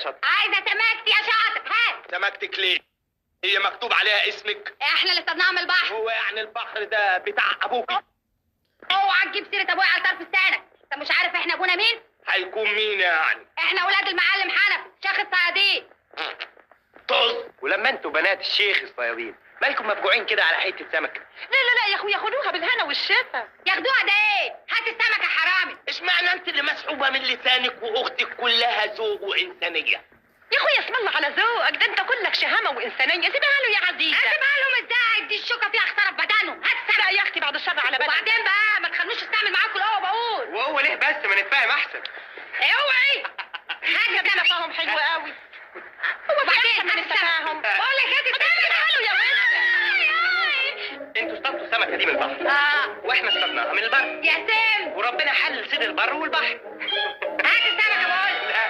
شاطر؟ عايزه سمكتي يا شاطر. هات سمكتك ليه؟ هي مكتوب عليها اسمك؟ احنا اللي صرناها من البحر. هو يعني البحر ده بتاع ابوك؟ اوعى تجيب سيره ابويا على طرف لسانك. انت مش عارف احنا ابونا مين؟ هيكون مين يعني؟ احنا اولاد المعلم حنفي شيخ الصيادين. طز. ولما انتوا بنات الشيخ الصيادين مالكم مفجوعين كده على حته سمكه؟ لا يا اخويا، خدوها بالهنا والشفا. ياخدوها ده ايه؟ هات السمكه حرامي. اشمعنى انت اللي مسحوبه من لسانك واختك كلها ذوق وانسانيه؟ يا اخويا اسم الله على ذوقك، ده انت كلك شهامه وانسانيه. سيبها له يا عزيزه. اسيبها لهم ازاي؟ دي الشوكه فيها خساره في بدنهم. هات السمكه. لا يا اختي بعد الشر على بالك. وبعدين بقى ما تخلونيش استعمل معاكم القوه بقول. وهو ليه بس؟ ما نتفاهم احسن. اوعي. هات السمكه. تفاهم حلو قوي. هو وبعدين من هات التفاهم. بقول لك هات السمكه. يا انتوا اصطادتوا السمكه دي من البحر واحنا اصطادناها من البر، يا سام. وربنا حل سيد البر والبحر. هات السمكه بقول. لا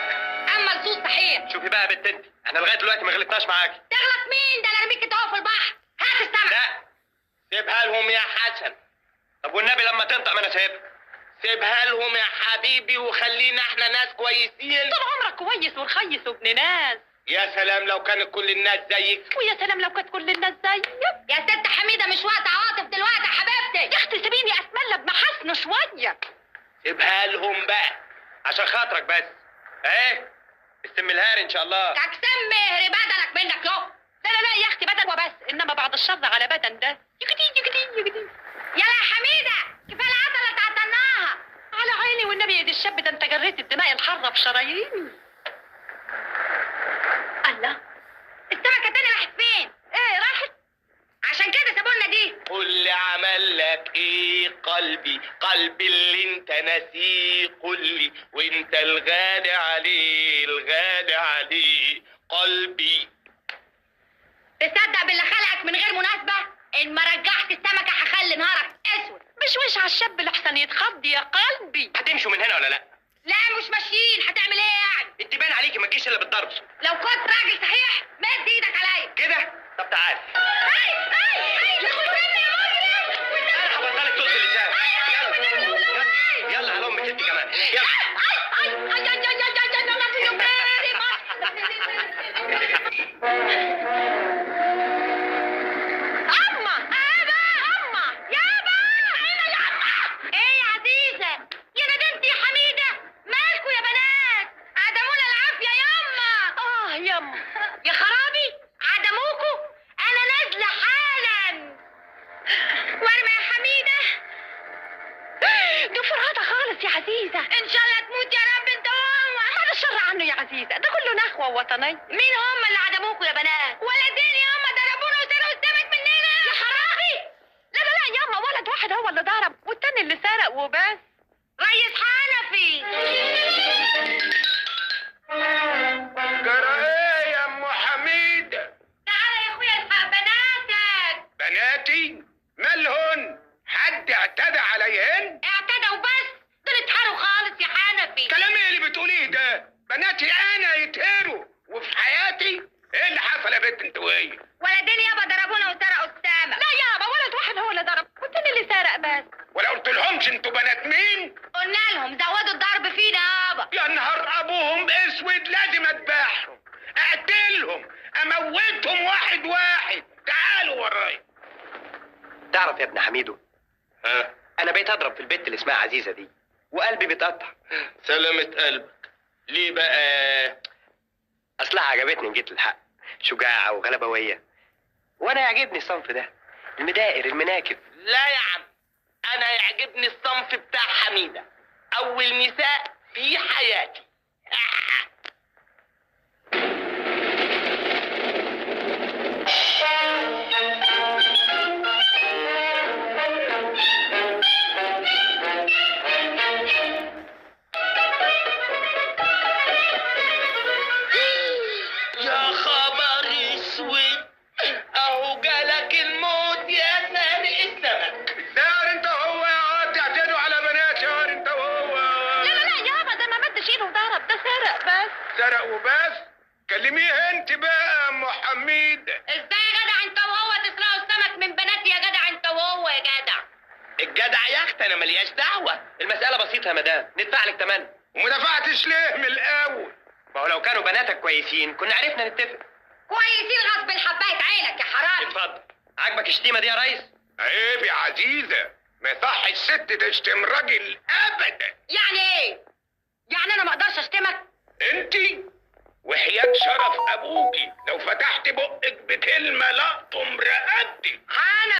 اما اللصوص صحيح. شوفي بقى يا بنت انت، احنا لغايه دلوقتي ما غلطناش معاكي. تغلط مين؟ ده انا ارميك انت في البحر. هات السمكه. لا سيبها لهم يا حسن. طب والنبي لما تنطق ما انا سايبها. سيبها لهم يا حبيبي وخلينا احنا ناس كويسين. طول عمرك كويس ورخيص وابن ناس. يا سلام لو كانت كل الناس زيك. ويا سلام لو كانت كل الناس زيك. يا ست حميده مش وقت عواطف دلوقتي يا حبيبتي. يا اختي سيبيني اتملى بمحاسنه شويه. سيبها لهم بقى عشان خاطرك بس. اهي السم الهاري ان شاء الله. كاكسم مهري بدنك منك يو. لا يا اختي بدن وبس، انما بعد الشر على بدن ده. يكدي. يلا يا حميده كفايه العضله اللي تعطلناها. على عيني والنبي يا دي الشاب، ده انت جريت الدماء الحاره في شراييني. الله. السمكه تاني راحت فين؟ ايه راحت؟ عشان كده سابولنا دي. قول لي عمل لك ايه قلبي اللي انت ناسيه؟ قول لي وانت الغالي عليه قلبي. تصدق باللي خلقك من غير مناسبه؟ ان ما رجعت السمكه هخلي نهارك اسود. مش وش على الشاب لحسن يتخض يا قلبي. هتمشوا من هنا ولا لا؟ لا مش ماشيين. هتعمل ايه يعني؟ انت باين عليكي ما تجيش الا بالضرب. لو كنت راجل صحيح مد ايدك عليا كده. طب تعالي هاي انا هبطلك طز اللسان. يلا على امك انت كمان. يلا ايه يا عزيزه؟ يا ندمتي يا حميده؟ مالكوا يا بنات؟ عدمونا العافيه ياما. يما. يا خرابي عدموكوا. انا نازله حالا. وارمى يا حميده. دي فرهده خالص يا عزيزه. ان شاء الله تموت يا رب انت وهو. هذا الشر عنه يا عزيزه، ده كله نخوه وطنيه. مين هم اللي عدموكوا يا بنات؟ ولدين ياما ضربونا وسرقوا السمك مننا. يا خرابي. لا ياما، ولد واحد هو اللي ضرب والتاني اللي سرق وبس. ريس حنفي. جرى ايه يا ام حميده؟ تعالى يا اخويا الحق بناتك. بناتي مالهن؟ حد اعتدى عليهن؟ اعتدى وبس. دول اتحروا خالص يا حنفي. كلام ايه اللي بتقوليه ده؟ بناتي انا يتهروا وفي حياتي؟ ايه اللي حصل يا بنت انت وهي؟ ولدين يابا ضربونا وسرقوا السمك. لا يابا، ولد واحد هو اللي ضرب والتاني اللي سرق بس. ولا قلت لهمش انتوا بنات مين؟ قلنا لهم زودوا الضرب فينا يابا. يا نهار ابوهم اسود، لازم اذبحهم اقتلهم اموتهم واحد واحد. تعالوا ورايا. تعرف يا ابن حميدو، انا بقيت اضرب في البت اللي اسمها عزيزه دي وقلبي بيتقطع. سلامة قلبك. ليه بقى؟ اصلها عجبتني جيت الحق، شجاعه وغلبويه، وانا يعجبني الصنف ده، المدائر المناكب. لا يا عم، انا يعجبني الصنف بتاع حميده، اول نساء في حياتي. يا خبر اسود، اهو جالك الموت يا سارق السمك. سار انت وهو يا عاد تعتدوا على بنات يا انت وهو. لا يابا، ده ما مدش ايده وضرب، ده سرق بس. سرق وبس؟ كلميه انت بقى يا ام حميد. ازاي يا جدع انت وهو تسرقوا السمك من بناتي يا جدع انت وهو يا جدع؟ الجدع يا اختي انا ملياش دعوه، المساله بسيطه يا مدام، ندفع لك تمن. وما دفعتش ليه من الاول؟ ما هو لو كانوا بناتك كويسين كنا عرفنا نتفق. كويسين غصب حبايه عينك يا حرام. اتفضل. عاجبك الشتيمه دي يا ريس؟ عيب يا عزيزة، ما يصحش الست تشتم راجل ابدا. يعني ايه؟ يعني انا ما اقدرش اشتمك؟ انتي وحياة شرف ابوكي لو فتحت بقك بكلمة لقطم رقبتي. انا